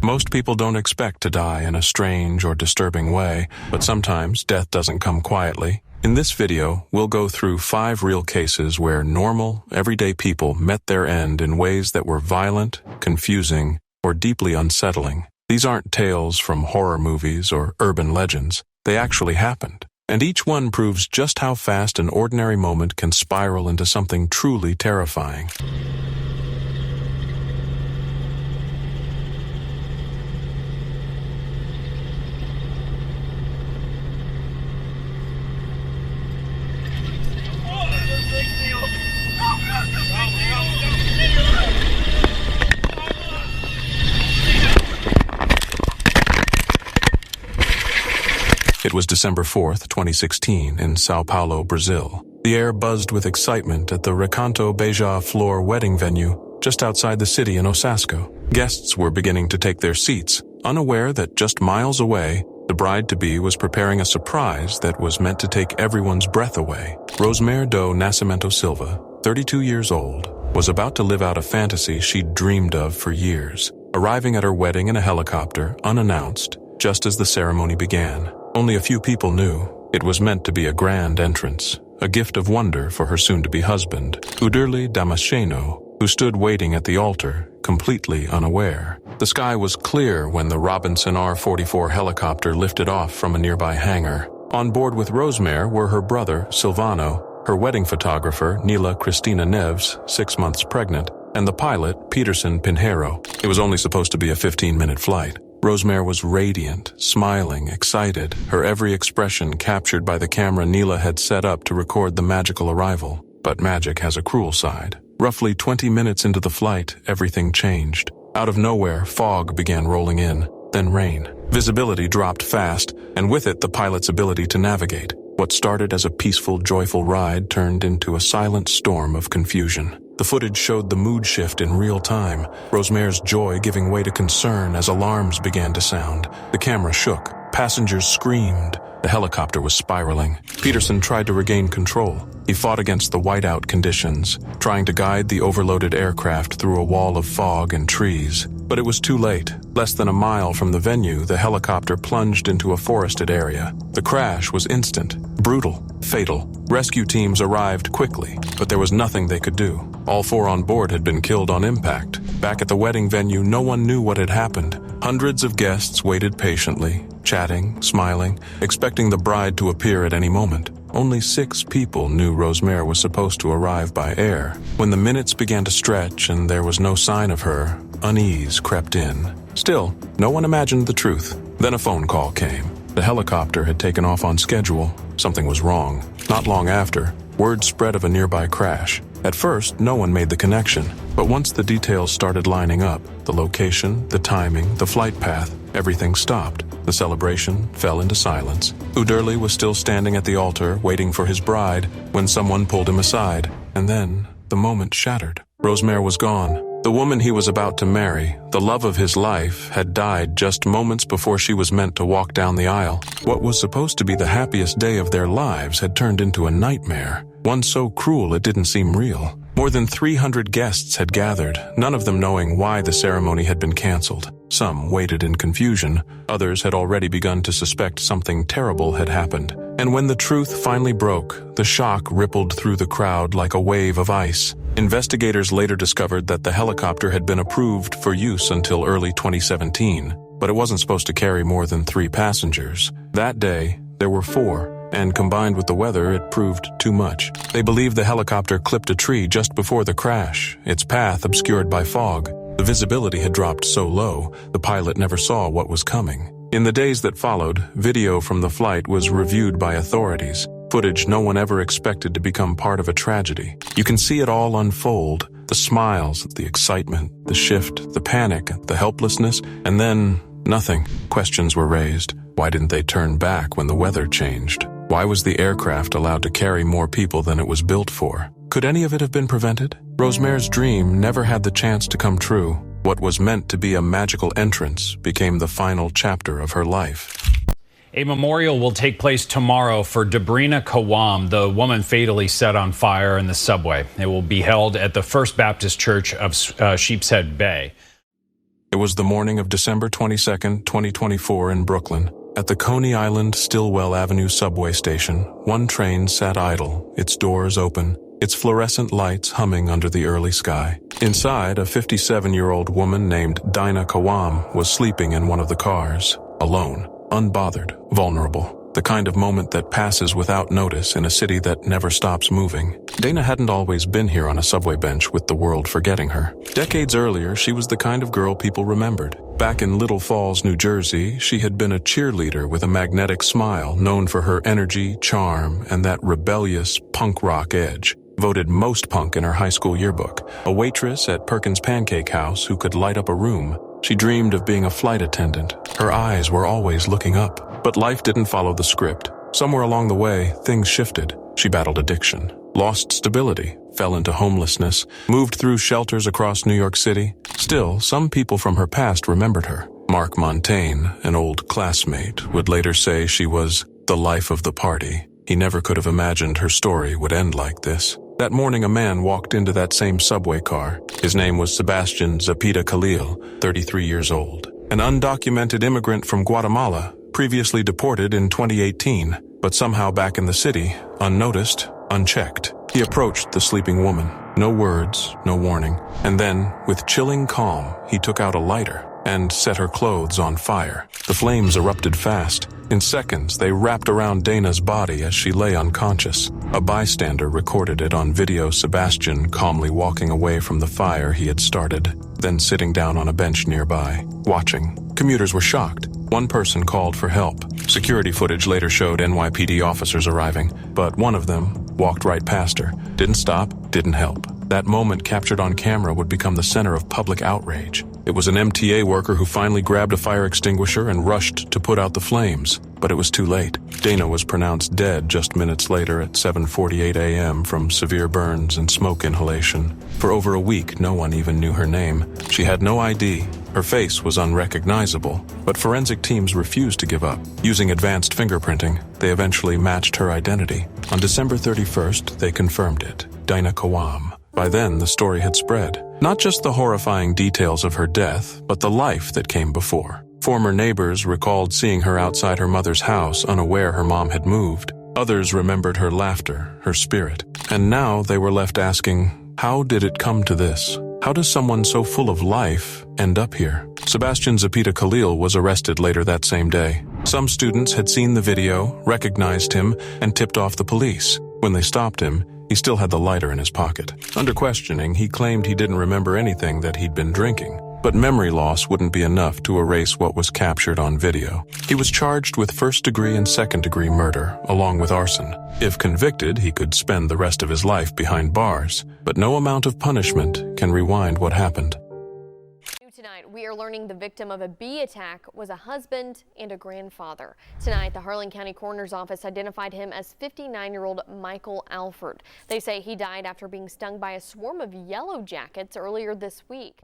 Most people don't expect to die in a strange or disturbing way, but sometimes death doesn't come quietly. In this video, we'll go through 5 real cases where normal, everyday people met their end in ways that were violent, confusing, or deeply unsettling. These aren't tales from horror movies or urban legends. They actually happened. And each one proves just how fast an ordinary moment can spiral into something truly terrifying. It was December 4th, 2016, in Sao Paulo, Brazil. The air buzzed with excitement at the Recanto Beija-Flor wedding venue just outside the city in Osasco. Guests were beginning to take their seats, unaware that just miles away, the bride-to-be was preparing a surprise that was meant to take everyone's breath away. Rosemary do Nascimento Silva, 32 years old, was about to live out a fantasy she'd dreamed of for years, arriving at her wedding in a helicopter, unannounced, just as the ceremony began. Only a few people knew it was meant to be a grand entrance, a gift of wonder for her soon-to-be husband, Uderli Damasceno, who stood waiting at the altar, completely unaware. The sky was clear when the Robinson R-44 helicopter lifted off from a nearby hangar. On board with Rosemary were her brother, Silvano, her wedding photographer, Nila Cristina Neves, 6 months pregnant, and the pilot, Peterson Pinheiro. It was only supposed to be a 15-minute flight. Rosemary was radiant, smiling, excited, her every expression captured by the camera Nila had set up to record the magical arrival. But magic has a cruel side. Roughly 20 minutes into the flight, everything changed. Out of nowhere, fog began rolling in, then rain. Visibility dropped fast, and with it the pilot's ability to navigate. What started as a peaceful, joyful ride turned into a silent storm of confusion. The footage showed the mood shift in real time, Rosemary's joy giving way to concern as alarms began to sound. The camera shook, passengers screamed, the helicopter was spiraling. Peterson tried to regain control. He fought against the whiteout conditions, trying to guide the overloaded aircraft through a wall of fog and trees. But it was too late. Less than a mile from the venue, the helicopter plunged into a forested area. The crash was instant, brutal, fatal. Rescue teams arrived quickly, but there was nothing they could do. All 4 on board had been killed on impact. Back at the wedding venue, no one knew what had happened. Hundreds of guests waited patiently, chatting, smiling, expecting the bride to appear at any moment. Only 6 people knew Rosemary was supposed to arrive by air. When the minutes began to stretch and there was no sign of her, unease crept in. Still, no one imagined the truth. Then a phone call came. The helicopter had taken off on schedule. Something was wrong. Not long after, word spread of a nearby crash. At first, no one made the connection, but once the details started lining up, the location, the timing, the flight path, everything stopped. The celebration fell into silence. Uderli was still standing at the altar, waiting for his bride, when someone pulled him aside, and then the moment shattered. Rosemary was gone. The woman he was about to marry, the love of his life, had died just moments before she was meant to walk down the aisle. What was supposed to be the happiest day of their lives had turned into a nightmare, one so cruel it didn't seem real. More than 300 guests had gathered, none of them knowing why the ceremony had been canceled. Some waited in confusion, others had already begun to suspect something terrible had happened. And when the truth finally broke, the shock rippled through the crowd like a wave of ice. Investigators later discovered that the helicopter had been approved for use until early 2017, but it wasn't supposed to carry more than 3 passengers. That day, there were 4, and combined with the weather, it proved too much. They believe the helicopter clipped a tree just before the crash, its path obscured by fog. The visibility had dropped so low, the pilot never saw what was coming. In the days that followed, video from the flight was reviewed by authorities. Footage no one ever expected to become part of a tragedy. You can see it all unfold. The smiles, the excitement, the shift, the panic, the helplessness, and then nothing. Questions were raised. Why didn't they turn back when the weather changed? Why was the aircraft allowed to carry more people than it was built for? Could any of it have been prevented? Rosemary's dream never had the chance to come true. What was meant to be a magical entrance became the final chapter of her life. A memorial will take place tomorrow for Debrina Kawam, the woman fatally set on fire in the subway. It will be held at the First Baptist Church of Sheepshead Bay. It was the morning of December 22nd, 2024 in Brooklyn. At the Coney Island Stillwell Avenue subway station, one train sat idle, its doors open, its fluorescent lights humming under the early sky. Inside, a 57-year-old woman named Dinah Kawam was sleeping in one of the cars, alone, unbothered, vulnerable. The kind of moment that passes without notice in a city that never stops moving. Dana hadn't always been here on a subway bench with the world forgetting her. Decades earlier, she was the kind of girl people remembered. Back in Little Falls, New Jersey, she had been a cheerleader with a magnetic smile, known for her energy, charm, and that rebellious punk rock edge. Voted most punk in her high school yearbook. A waitress at Perkins Pancake House who could light up a room. She dreamed of being a flight attendant. Her eyes were always looking up. But life didn't follow the script. Somewhere along the way, things shifted. She battled addiction, lost stability, fell into homelessness, moved through shelters across New York City. Still, some people from her past remembered her. Mark Montaigne, an old classmate, would later say she was the life of the party. He never could have imagined her story would end like this. That morning, a man walked into that same subway car. His name was Sebastian Zapita Khalil, 33 years old. An undocumented immigrant from Guatemala, previously deported in 2018, but somehow back in the city, unnoticed, unchecked. He approached the sleeping woman. No words, no warning. And then, with chilling calm, he took out a lighter and set her clothes on fire. The flames erupted fast. In seconds, they wrapped around Dana's body as she lay unconscious. A bystander recorded it on video, Sebastian calmly walking away from the fire he had started, then sitting down on a bench nearby, watching. Commuters were shocked. One person called for help. Security footage later showed NYPD officers arriving, but one of them walked right past her, didn't stop, didn't help. That moment captured on camera would become the center of public outrage. It was an MTA worker who finally grabbed a fire extinguisher and rushed to put out the flames, but it was too late. Dana was pronounced dead just minutes later at 7:48 a.m. from severe burns and smoke inhalation. For over a week, no one even knew her name. She had no ID. Her face was unrecognizable, but forensic teams refused to give up. Using advanced fingerprinting, they eventually matched her identity. On December 31st, they confirmed it. Dinah Kawam. By then, the story had spread. Not just the horrifying details of her death, but the life that came before. Former neighbors recalled seeing her outside her mother's house, unaware her mom had moved. Others remembered her laughter, her spirit. And now they were left asking, how did it come to this? How does someone so full of life end up here? Sebastian Zapita Khalil was arrested later that same day. Some students had seen the video, recognized him, and tipped off the police. When they stopped him, he still had the lighter in his pocket. Under questioning, he claimed he didn't remember anything that he'd been drinking. But memory loss wouldn't be enough to erase what was captured on video. He was charged with first-degree and second-degree murder, along with arson. If convicted, he could spend the rest of his life behind bars. But no amount of punishment can rewind what happened. Tonight, we are learning the victim of a bee attack was a husband and a grandfather. Tonight, the Harlan County Coroner's Office identified him as 59-year-old Michael Alford. They say he died after being stung by a swarm of yellow jackets earlier this week.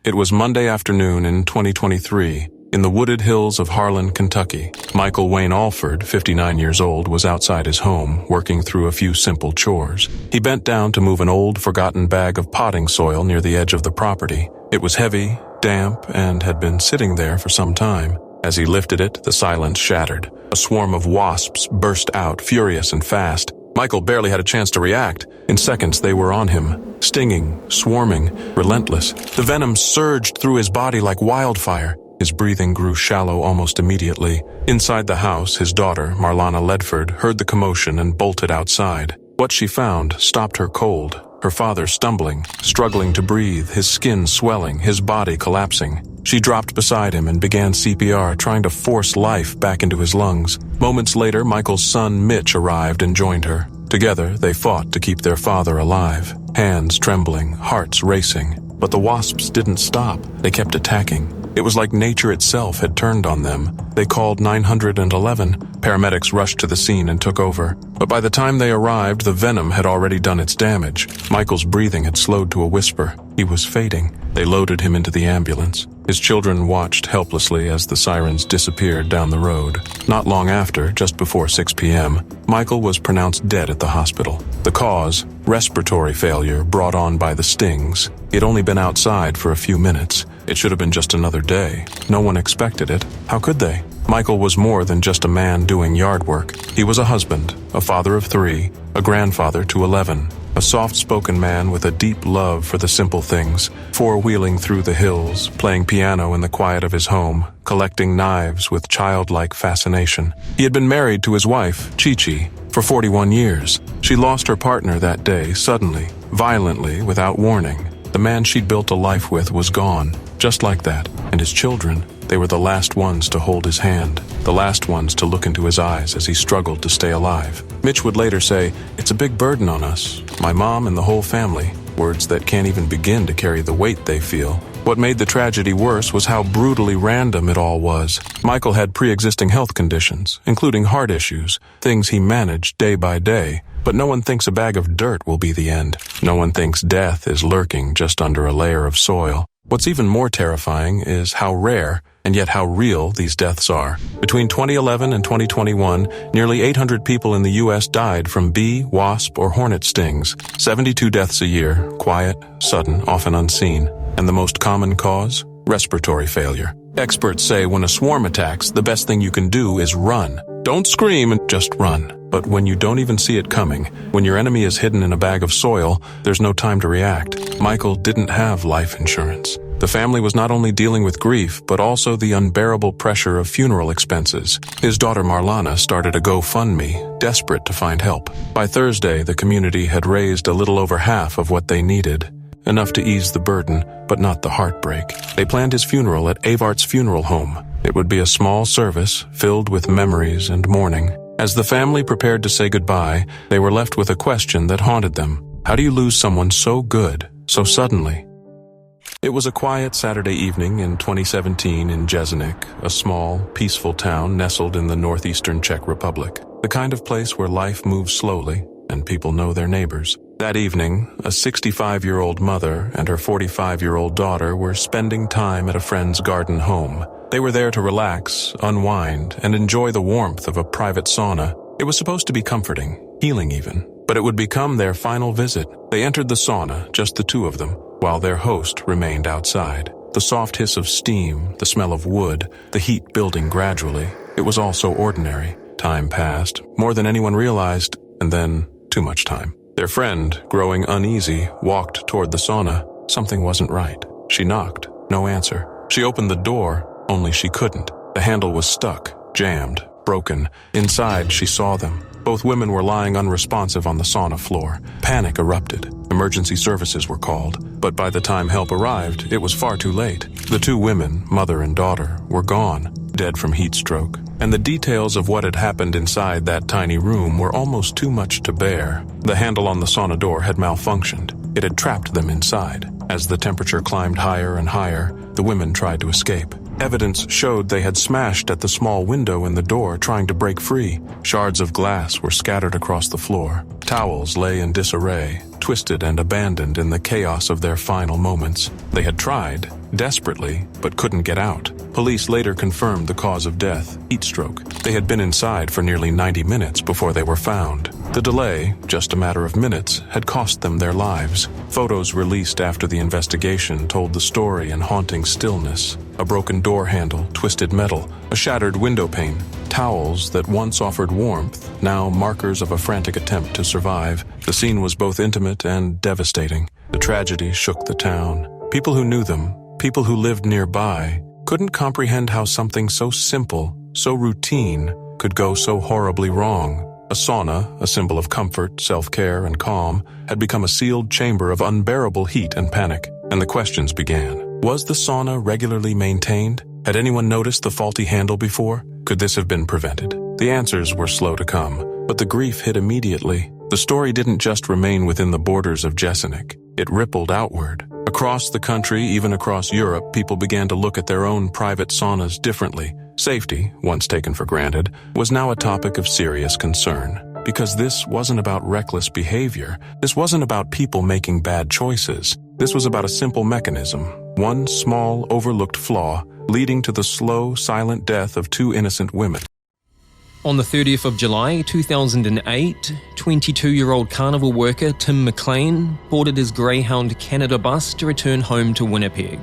It was Monday afternoon in 2023 in the wooded hills of Harlan, Kentucky. Michael Wayne Alford, 59 years old, was outside his home, working through a few simple chores. He bent down to move an old, forgotten bag of potting soil near the edge of the property. It was heavy, damp, and had been sitting there for some time. As he lifted it, the silence shattered. A swarm of wasps burst out, furious and fast. Michael barely had a chance to react. In seconds, they were on him, stinging, swarming, relentless. The venom surged through his body like wildfire. His breathing grew shallow almost immediately. Inside the house, his daughter, Marlana Ledford, heard the commotion and bolted outside. What she found stopped her cold. Her father stumbling, struggling to breathe, his skin swelling, his body collapsing. She dropped beside him and began CPR, trying to force life back into his lungs. Moments later, Michael's son, Mitch, arrived and joined her. Together, they fought to keep their father alive. Hands trembling, hearts racing. But the wasps didn't stop. They kept attacking. It was like nature itself had turned on them. They called 911. Paramedics rushed to the scene and took over. But by the time they arrived, the venom had already done its damage. Michael's breathing had slowed to a whisper. He was fading. They loaded him into the ambulance. His children watched helplessly as the sirens disappeared down the road. Not long after, just before 6 p.m., Michael was pronounced dead at the hospital. The cause, respiratory failure brought on by the stings. He'd only been outside for a few minutes. It should have been just another day. No one expected it. How could they? Michael was more than just a man doing yard work. He was a husband, a father of 3, a grandfather to 11, a soft-spoken man with a deep love for the simple things, four-wheeling through the hills, playing piano in the quiet of his home, collecting knives with childlike fascination. He had been married to his wife, Chi-Chi, for 41 years. She lost her partner that day, suddenly, violently, without warning. The man she'd built a life with was gone, just like that, and his children, they were the last ones to hold his hand, the last ones to look into his eyes as he struggled to stay alive. Mitch would later say, "It's a big burden on us, my mom and the whole family," words that can't even begin to carry the weight they feel. What made the tragedy worse was how brutally random it all was. Michael had pre-existing health conditions, including heart issues, things he managed day by day. But no one thinks a bag of dirt will be the end. No one thinks death is lurking just under a layer of soil. What's even more terrifying is how rare, and yet how real, these deaths are. Between 2011 and 2021, nearly 800 people in the U.S. died from bee, wasp, or hornet stings. 72 deaths a year, quiet, sudden, often unseen. And the most common cause? Respiratory failure. Experts say when a swarm attacks, the best thing you can do is run. Don't scream and just run. But when you don't even see it coming, when your enemy is hidden in a bag of soil, there's no time to react. Michael didn't have life insurance. The family was not only dealing with grief, but also the unbearable pressure of funeral expenses. His daughter Marlana started a GoFundMe, desperate to find help. By Thursday, the community had raised a little over half of what they needed. Enough to ease the burden, but not the heartbreak. They planned his funeral at Avart's funeral home. It would be a small service, filled with memories and mourning. As the family prepared to say goodbye, they were left with a question that haunted them. How do you lose someone so good, so suddenly? It was a quiet Saturday evening in 2017 in Jesenik, a small, peaceful town nestled in the northeastern Czech Republic. The kind of place where life moves slowly and people know their neighbors. That evening, a 65-year-old mother and her 45-year-old daughter were spending time at a friend's garden home. They were there to relax, unwind, and enjoy the warmth of a private sauna. It was supposed to be comforting, healing even, but it would become their final visit. They entered the sauna, just the two of them, while their host remained outside. The soft hiss of steam, the smell of wood, the heat building gradually. It was all so ordinary. Time passed, more than anyone realized, and then too much time. Their friend, growing uneasy, walked toward the sauna. Something wasn't right. She knocked. No answer. She opened the door, only she couldn't. The handle was stuck, jammed, broken. Inside, she saw them. Both women were lying unresponsive on the sauna floor. Panic erupted. Emergency services were called. But by the time help arrived, it was far too late. The two women, mother and daughter, were gone, dead from heat stroke. And the details of what had happened inside that tiny room were almost too much to bear. The handle on the sauna door had malfunctioned. It had trapped them inside. As the temperature climbed higher and higher, the women tried to escape. Evidence showed they had smashed at the small window in the door, trying to break free. Shards of glass were scattered across the floor. Towels lay in disarray, twisted and abandoned in the chaos of their final moments. They had tried, desperately, but couldn't get out. Police later confirmed the cause of death, heat stroke. They had been inside for nearly 90 minutes before they were found. The delay, just a matter of minutes, had cost them their lives. Photos released after the investigation told the story in haunting stillness. A broken door handle, twisted metal, a shattered window pane, towels that once offered warmth, now markers of a frantic attempt to survive. The scene was both intimate and devastating. The tragedy shook the town. People who knew them, people who lived nearby, couldn't comprehend how something so simple, so routine, could go so horribly wrong. A sauna, a symbol of comfort, self-care, and calm, had become a sealed chamber of unbearable heat and panic. And the questions began. Was the sauna regularly maintained? Had anyone noticed the faulty handle before? Could this have been prevented? The answers were slow to come, but the grief hit immediately. The story didn't just remain within the borders of Jesenik. It rippled outward. Across the country, even across Europe, people began to look at their own private saunas differently. Safety, once taken for granted, was now a topic of serious concern. Because this wasn't about reckless behavior. This wasn't about people making bad choices. This was about a simple mechanism, one small, overlooked flaw, leading to the slow, silent death of two innocent women. On the 30th of July 2008, 22-year-old carnival worker Tim McLean boarded his Greyhound Canada bus to return home to Winnipeg.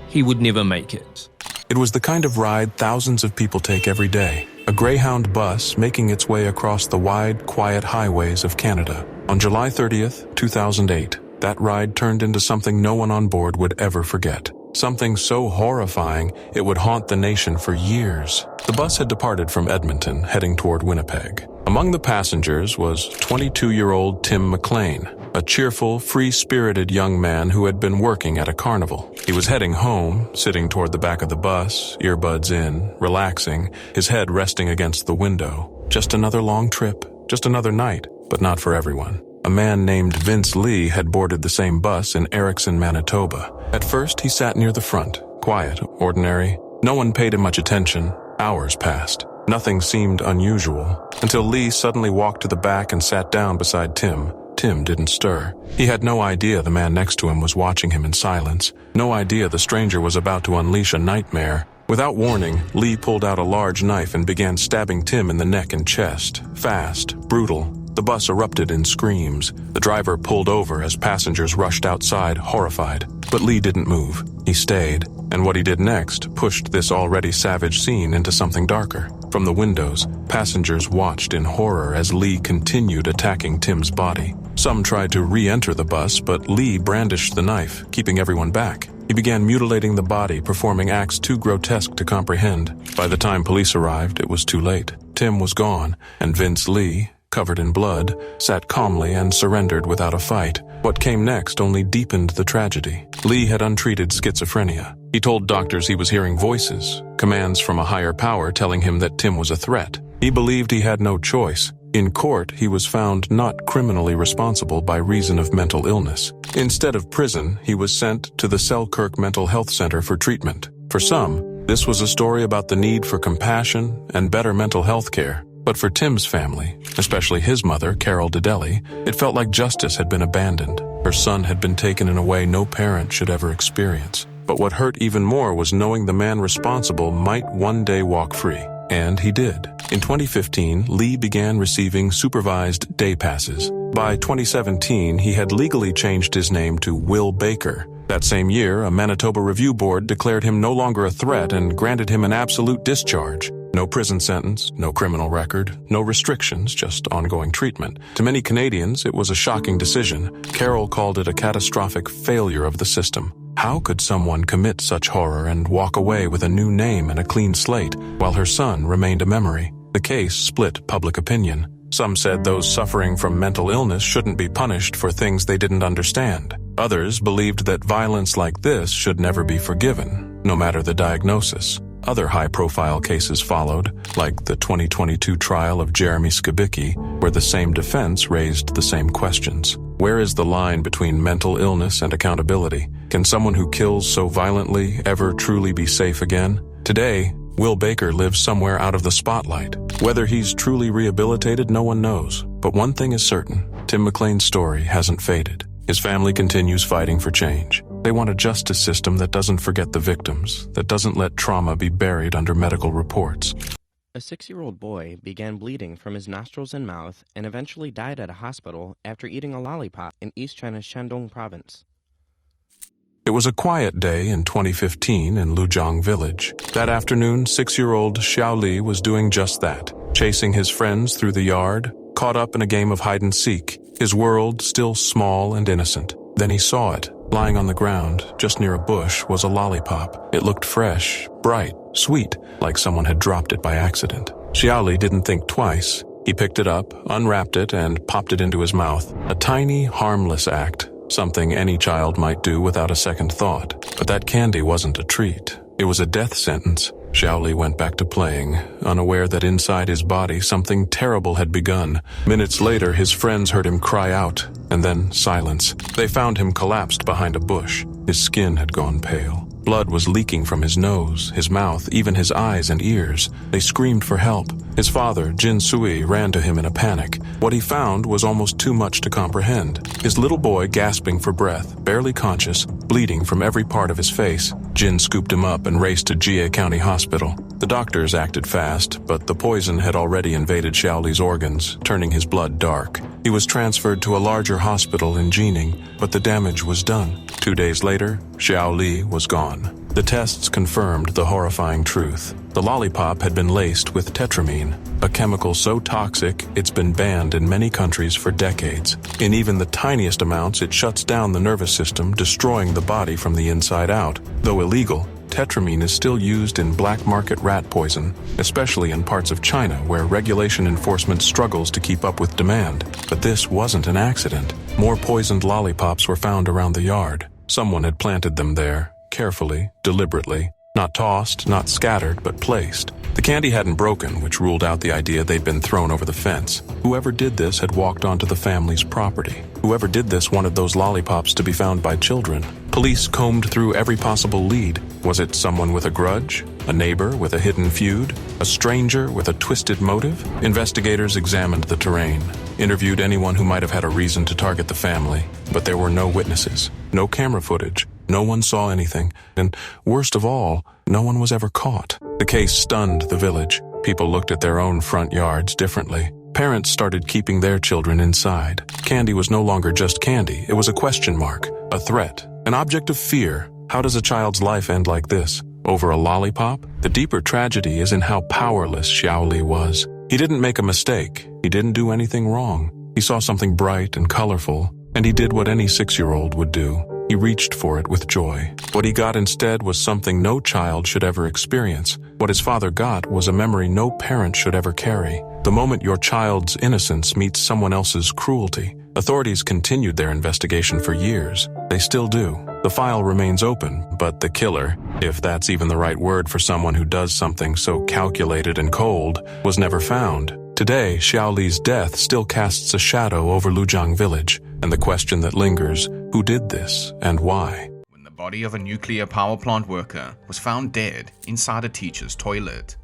He would never make it. It was the kind of ride thousands of people take every day, a Greyhound bus making its way across the wide, quiet highways of Canada. On July 30th, 2008, that ride turned into something no one on board would ever forget. Something so horrifying, it would haunt the nation for years. The bus had departed from Edmonton, heading toward Winnipeg. Among the passengers was 22-year-old Tim McLean, a cheerful, free-spirited young man who had been working at a carnival. He was heading home, sitting toward the back of the bus, earbuds in, relaxing, his head resting against the window. Just another long trip, just another night, but not for everyone. A man named Vince Lee had boarded the same bus in Erickson, Manitoba. At first, he sat near the front, quiet, ordinary. No one paid him much attention. Hours passed. Nothing seemed unusual, until Lee suddenly walked to the back and sat down beside Tim. Tim didn't stir. He had no idea the man next to him was watching him in silence. No idea the stranger was about to unleash a nightmare. Without warning, Lee pulled out a large knife and began stabbing Tim in the neck and chest. Fast, brutal. The bus erupted in screams. The driver pulled over as passengers rushed outside, horrified. But Lee didn't move. He stayed, and what he did next pushed this already savage scene into something darker. From the windows, passengers watched in horror as Lee continued attacking Tim's body. Some tried to re-enter the bus, but Lee brandished the knife, keeping everyone back. He began mutilating the body, performing acts too grotesque to comprehend. By the time police arrived, it was too late. Tim was gone, and Vince Lee, covered in blood, sat calmly and surrendered without a fight. What came next only deepened the tragedy. Lee had untreated schizophrenia. He told doctors he was hearing voices, commands from a higher power telling him that Tim was a threat. He believed he had no choice. In court, he was found not criminally responsible by reason of mental illness. Instead of prison, he was sent to the Selkirk Mental Health Center for treatment. For some, this was a story about the need for compassion and better mental health care. But for Tim's family, especially his mother, Carol Dedeli, it felt like justice had been abandoned. Her son had been taken in a way no parent should ever experience. But what hurt even more was knowing the man responsible might one day walk free. And he did. In 2015, Lee began receiving supervised day passes. By 2017, he had legally changed his name to Will Baker. That same year, a Manitoba Review Board declared him no longer a threat and granted him an absolute discharge. No prison sentence, no criminal record, no restrictions, just ongoing treatment. To many Canadians, it was a shocking decision. Carol called it a catastrophic failure of the system. How could someone commit such horror and walk away with a new name and a clean slate, while her son remained a memory? The case split public opinion. Some said those suffering from mental illness shouldn't be punished for things they didn't understand. Others believed that violence like this should never be forgiven, no matter the diagnosis. Other high-profile cases followed, like the 2022 trial of Jeremy Skibicki, where the same defense raised the same questions. Where is the line between mental illness and accountability? Can someone who kills so violently ever truly be safe again? Today, Will Baker lives somewhere out of the spotlight. Whether he's truly rehabilitated, no one knows. But one thing is certain, Tim McLean's story hasn't faded. His family continues fighting for change. They want a justice system that doesn't forget the victims, that doesn't let trauma be buried under medical reports. A 6-year-old boy began bleeding from his nostrils and mouth and eventually died at a hospital after eating a lollipop in East China's Shandong province. It was a quiet day in 2015 in Lujiang village. That afternoon, 6-year-old Xiao Li was doing just that, chasing his friends through the yard, caught up in a game of hide-and-seek, his world still small and innocent. Then he saw it. Lying on the ground, just near a bush, was a lollipop. It looked fresh, bright, sweet, like someone had dropped it by accident. Xiaoli didn't think twice. He picked it up, unwrapped it, and popped it into his mouth. A tiny, harmless act, something any child might do without a second thought. But that candy wasn't a treat. It was a death sentence. Xiaoli went back to playing, unaware that inside his body something terrible had begun. Minutes later, his friends heard him cry out, and then silence. They found him collapsed behind a bush. His skin had gone pale. Blood was leaking from his nose, his mouth, even his eyes and ears. They screamed for help. His father, Jin Sui, ran to him in a panic. What he found was almost too much to comprehend. His little boy gasping for breath, barely conscious, bleeding from every part of his face. Jin scooped him up and raced to Jie County Hospital. The doctors acted fast, but the poison had already invaded Xiaoli's organs, turning his blood dark. He was transferred to a larger hospital in Jining, but the damage was done. 2 days later, Xiaoli was gone. The tests confirmed the horrifying truth. The lollipop had been laced with tetramine, a chemical so toxic it's been banned in many countries for decades. In even the tiniest amounts, it shuts down the nervous system, destroying the body from the inside out. Though illegal, tetramine is still used in black market rat poison, especially in parts of China where regulation enforcement struggles to keep up with demand. But this wasn't an accident. More poisoned lollipops were found around the yard. Someone had planted them there, carefully, deliberately. Not tossed, not scattered, but placed. The candy hadn't broken, which ruled out the idea they'd been thrown over the fence. Whoever did this had walked onto the family's property. Whoever did this wanted those lollipops to be found by children. Police combed through every possible lead. Was it someone with a grudge? A neighbor with a hidden feud? A stranger with a twisted motive? Investigators examined the terrain, interviewed anyone who might have had a reason to target the family, but there were no witnesses, no camera footage. No one saw anything, and worst of all, no one was ever caught. The case stunned the village. People looked at their own front yards differently. Parents started keeping their children inside. Candy was no longer just candy. It was a question mark, a threat, an object of fear. How does a child's life end like this? Over a lollipop? The deeper tragedy is in how powerless Xiaoli was. He didn't make a mistake. He didn't do anything wrong. He saw something bright and colorful, and he did what any 6-year-old would do. He reached for it with joy. What he got instead was something no child should ever experience. What his father got was a memory no parent should ever carry. The moment your child's innocence meets someone else's cruelty. Authorities continued their investigation for years. They still do. The file remains open, but the killer, if that's even the right word for someone who does something so calculated and cold, was never found. Today, Xiaoli's death still casts a shadow over Lujiang village, and the question that lingers, who did this and why? When the body of a nuclear power plant worker was found dead inside a teacher's toilet.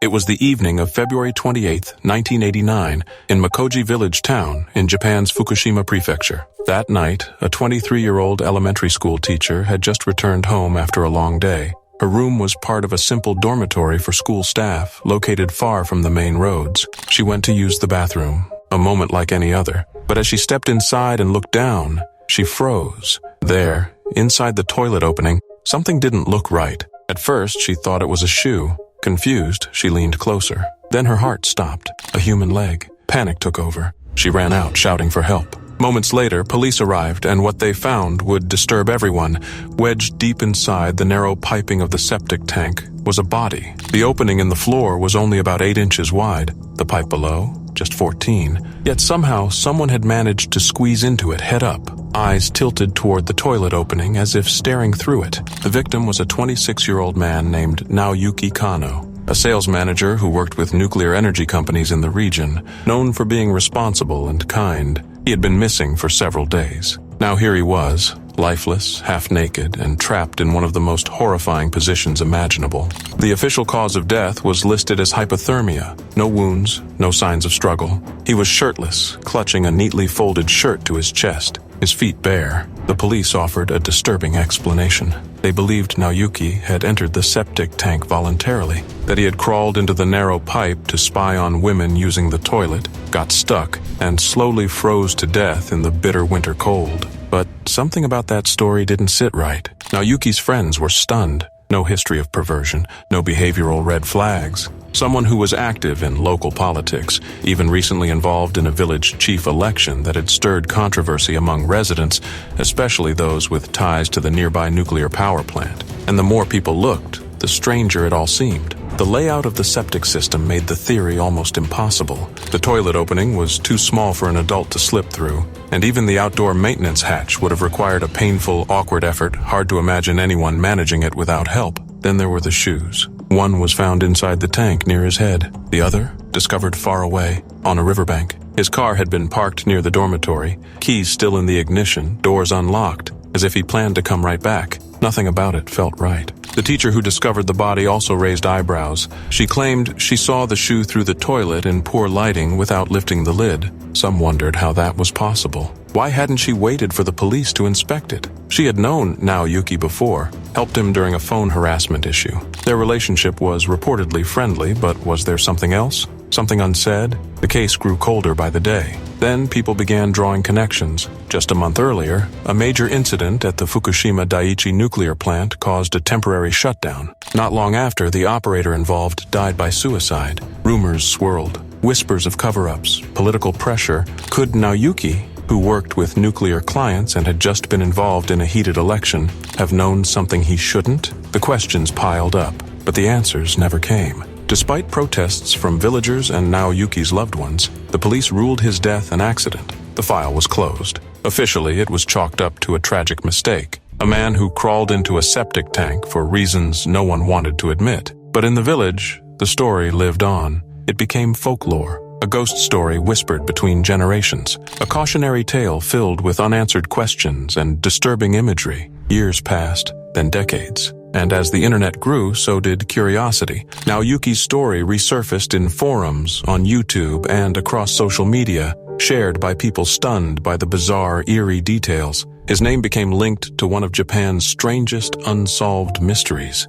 It was the evening of February 28, 1989, in Makoji Village Town in Japan's Fukushima Prefecture. That night, a 23-year-old elementary school teacher had just returned home after a long day. Her room was part of a simple dormitory for school staff, located far from the main roads. She went to use the bathroom, a moment like any other. But as she stepped inside and looked down, she froze. There, inside the toilet opening, something didn't look right. At first, she thought it was a shoe. Confused, she leaned closer. Then her heart stopped. A human leg. Panic took over. She ran out, shouting for help. Moments later, police arrived, and what they found would disturb everyone. Wedged deep inside the narrow piping of the septic tank was a body. The opening in the floor was only about 8 inches wide. The pipe below, just 14. Yet somehow, someone had managed to squeeze into it head up, eyes tilted toward the toilet opening as if staring through it. The victim was a 26-year-old man named Naoyuki Kano, a sales manager who worked with nuclear energy companies in the region, known for being responsible and kind. He had been missing for several days. Now here he was, lifeless, half-naked, and trapped in one of the most horrifying positions imaginable. The official cause of death was listed as hypothermia. No wounds, no signs of struggle. He was shirtless, clutching a neatly folded shirt to his chest, his feet bare. The police offered a disturbing explanation. They believed Naoyuki had entered the septic tank voluntarily, that he had crawled into the narrow pipe to spy on women using the toilet, got stuck, and slowly froze to death in the bitter winter cold. But something about that story didn't sit right. Naoyuki's friends were stunned. No history of perversion, no behavioral red flags. Someone who was active in local politics, even recently involved in a village chief election that had stirred controversy among residents, especially those with ties to the nearby nuclear power plant. And the more people looked, the stranger it all seemed. The layout of the septic system made the theory almost impossible. The toilet opening was too small for an adult to slip through, and even the outdoor maintenance hatch would have required a painful, awkward effort, hard to imagine anyone managing it without help. Then there were the shoes. One was found inside the tank near his head. The other, discovered far away, on a riverbank. His car had been parked near the dormitory, keys still in the ignition, doors unlocked, as if he planned to come right back. Nothing about it felt right. The teacher who discovered the body also raised eyebrows. She claimed she saw the shoe through the toilet in poor lighting without lifting the lid. Some wondered how that was possible. Why hadn't she waited for the police to inspect it? She had known Naoyuki before, helped him during a phone harassment issue. Their relationship was reportedly friendly, but was there something else? Something unsaid? The case grew colder by the day. Then people began drawing connections. Just a month earlier, a major incident at the Fukushima Daiichi nuclear plant caused a temporary shutdown. Not long after, the operator involved died by suicide. Rumors swirled. Whispers of cover-ups, political pressure. Could Naoyuki, who worked with nuclear clients and had just been involved in a heated election, have known something he shouldn't? The questions piled up, but the answers never came. Despite protests from villagers and Naoyuki's loved ones, the police ruled his death an accident. The file was closed. Officially, it was chalked up to a tragic mistake. A man who crawled into a septic tank for reasons no one wanted to admit. But in the village, the story lived on. It became folklore, a ghost story whispered between generations, a cautionary tale filled with unanswered questions and disturbing imagery. Years passed, then decades. And as the internet grew, so did curiosity. Naoyuki's story resurfaced in forums, on YouTube, and across social media, shared by people stunned by the bizarre, eerie details. His name became linked to one of Japan's strangest unsolved mysteries.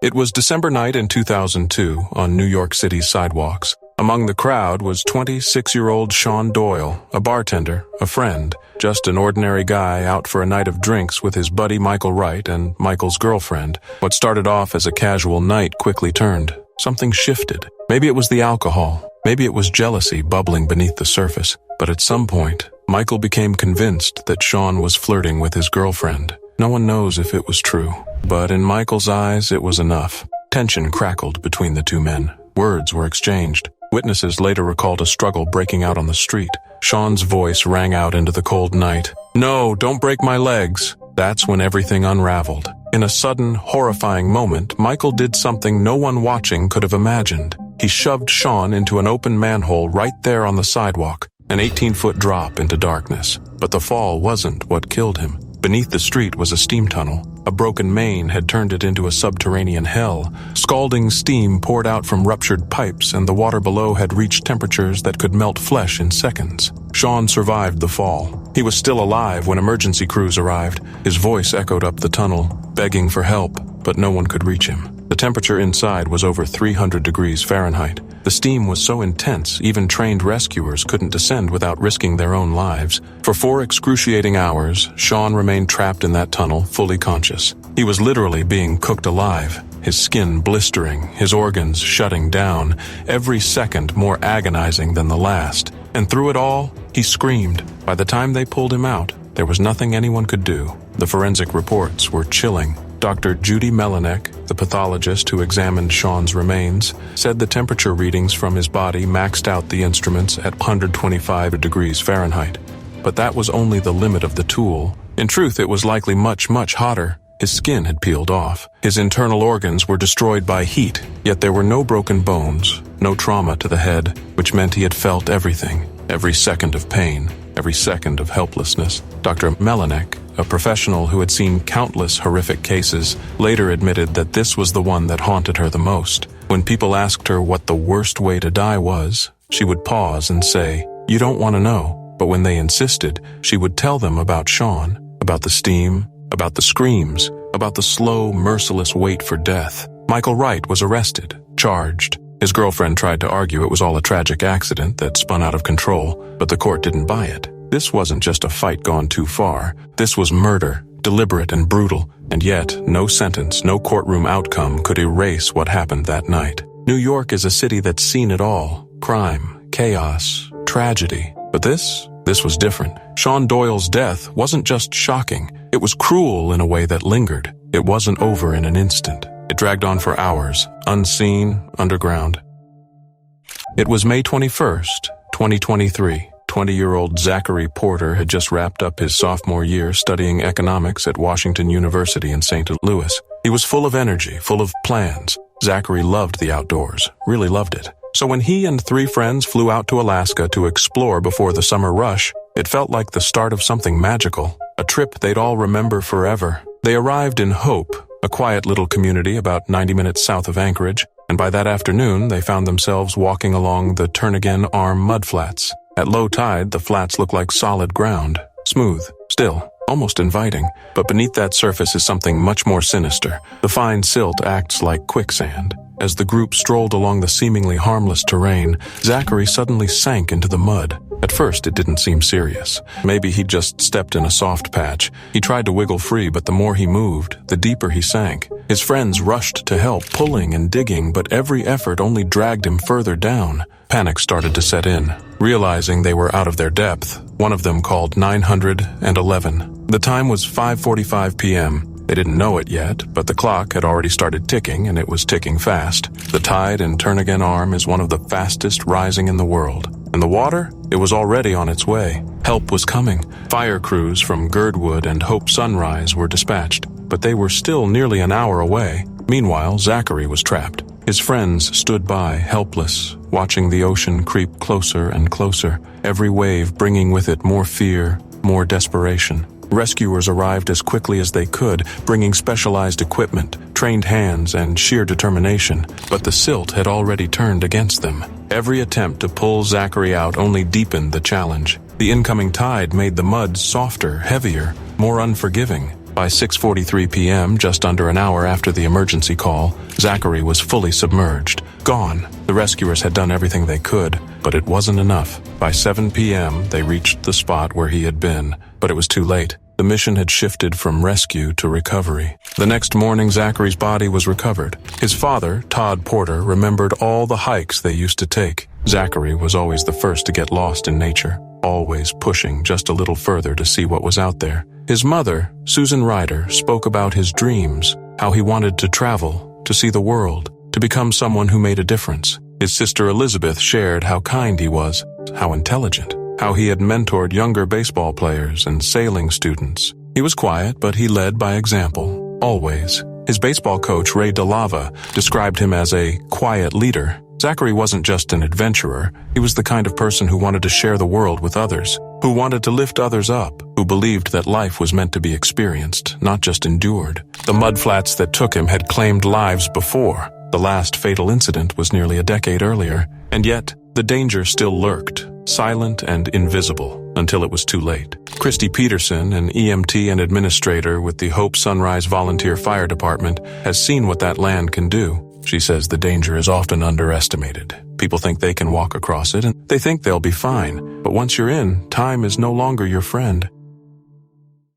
It was December night in 2002 on New York City's sidewalks. Among the crowd was 26-year-old Sean Doyle, a bartender, a friend, just an ordinary guy out for a night of drinks with his buddy Michael Wright and Michael's girlfriend. What started off as a casual night quickly turned. Something shifted. Maybe it was the alcohol. Maybe it was jealousy bubbling beneath the surface. But at some point, Michael became convinced that Sean was flirting with his girlfriend. No one knows if it was true, but in Michael's eyes it was enough. Tension crackled between the two men. Words were exchanged. Witnesses later recalled a struggle breaking out on the street. Sean's voice rang out into the cold night. "No, don't break my legs." That's when everything unraveled. In a sudden, horrifying moment, Michael did something no one watching could have imagined. He shoved Sean into an open manhole right there on the sidewalk, an 18-foot drop into darkness. But the fall wasn't what killed him. Beneath the street was a steam tunnel. A broken main had turned it into a subterranean hell. Scalding steam poured out from ruptured pipes, and the water below had reached temperatures that could melt flesh in seconds. Sean survived the fall. He was still alive when emergency crews arrived. His voice echoed up the tunnel, begging for help, but no one could reach him. The temperature inside was over 300 degrees Fahrenheit. The steam was so intense, even trained rescuers couldn't descend without risking their own lives. For 4 excruciating hours, Sean remained trapped in that tunnel, fully conscious. He was literally being cooked alive, his skin blistering, his organs shutting down, every second more agonizing than the last. And through it all, he screamed. By the time they pulled him out, there was nothing anyone could do. The forensic reports were chilling. Dr. Judy Melinek, the pathologist who examined Sean's remains, said the temperature readings from his body maxed out the instruments at 125 degrees Fahrenheit. But that was only the limit of the tool. In truth, it was likely much, much hotter. His skin had peeled off. His internal organs were destroyed by heat, yet there were no broken bones, no trauma to the head, which meant he had felt everything, every second of pain, every second of helplessness. Dr. Melinek, a professional who had seen countless horrific cases, later admitted that this was the one that haunted her the most. When people asked her what the worst way to die was, she would pause and say, "You don't want to know." But when they insisted, she would tell them about Sean, about the steam, about the screams, about the slow, merciless wait for death. Michael Wright was arrested, charged. His girlfriend tried to argue it was all a tragic accident that spun out of control, but the court didn't buy it. This wasn't just a fight gone too far. This was murder, deliberate and brutal, and yet no sentence, no courtroom outcome could erase what happened that night. New York is a city that's seen it all. Crime, chaos, tragedy. But this was different. Sean Doyle's death wasn't just shocking. It was cruel in a way that lingered. It wasn't over in an instant. It dragged on for hours, unseen, underground. It was May 21st, 2023. 20-year-old Zachary Porter had just wrapped up his sophomore year studying economics at Washington University in St. Louis. He was full of energy, full of plans. Zachary loved the outdoors, really loved it. So when he and 3 friends flew out to Alaska to explore before the summer rush, it felt like the start of something magical. a trip they'd all remember forever. They arrived in Hope, a quiet little community about 90 minutes south of Anchorage, and by that afternoon they found themselves walking along the Turnagain Arm mudflats. At low tide, the flats look like solid ground, smooth, still, almost inviting, but beneath that surface is something much more sinister. The fine silt acts like quicksand. As the group strolled along the seemingly harmless terrain, Zachary suddenly sank into the mud. At first, it didn't seem serious. Maybe he'd just stepped in a soft patch. He tried to wiggle free, but the more he moved, the deeper he sank. His friends rushed to help, pulling and digging, but every effort only dragged him further down. Panic started to set in. Realizing they were out of their depth, one of them called 911. The time was 5:45 p.m. They didn't know it yet, but the clock had already started ticking, and it was ticking fast. The tide in Turnagain Arm is one of the fastest rising in the world. And the water? It was already on its way. Help was coming. Fire crews from Girdwood and Hope Sunrise were dispatched, but they were still nearly an hour away. Meanwhile, Zachary was trapped. His friends stood by, helpless, watching the ocean creep closer and closer, every wave bringing with it more fear, more desperation. Rescuers arrived as quickly as they could, bringing specialized equipment, trained hands, and sheer determination, but the silt had already turned against them. Every attempt to pull Zachary out only deepened the challenge. The incoming tide made the mud softer, heavier, more unforgiving. By 6:43 p.m., just under an hour after the emergency call, Zachary was fully submerged, gone. The rescuers had done everything they could, but it wasn't enough. By 7 p.m., they reached the spot where he had been, but it was too late. The mission had shifted from rescue to recovery. The next morning, Zachary's body was recovered. His father, Todd Porter, remembered all the hikes they used to take. Zachary was always the first to get lost in nature, always pushing just a little further to see what was out there. His mother, Susan Ryder, spoke about his dreams, how he wanted to travel, to see the world, to become someone who made a difference. His sister Elizabeth shared how kind he was, how intelligent, how he had mentored younger baseball players and sailing students. He was quiet, but he led by example, always. His baseball coach, Ray DeLava, described him as a quiet leader. Zachary wasn't just an adventurer. He was the kind of person who wanted to share the world with others, who wanted to lift others up, who believed that life was meant to be experienced, not just endured. The mudflats that took him had claimed lives before. The last fatal incident was nearly a decade earlier, and yet the danger still lurked, silent and invisible, until it was too late. Christy Peterson, an EMT and administrator with the Hope Sunrise Volunteer Fire Department, has seen what that land can do. She says the danger is often underestimated. People think they can walk across it, and they think they'll be fine. But once you're in, time is no longer your friend.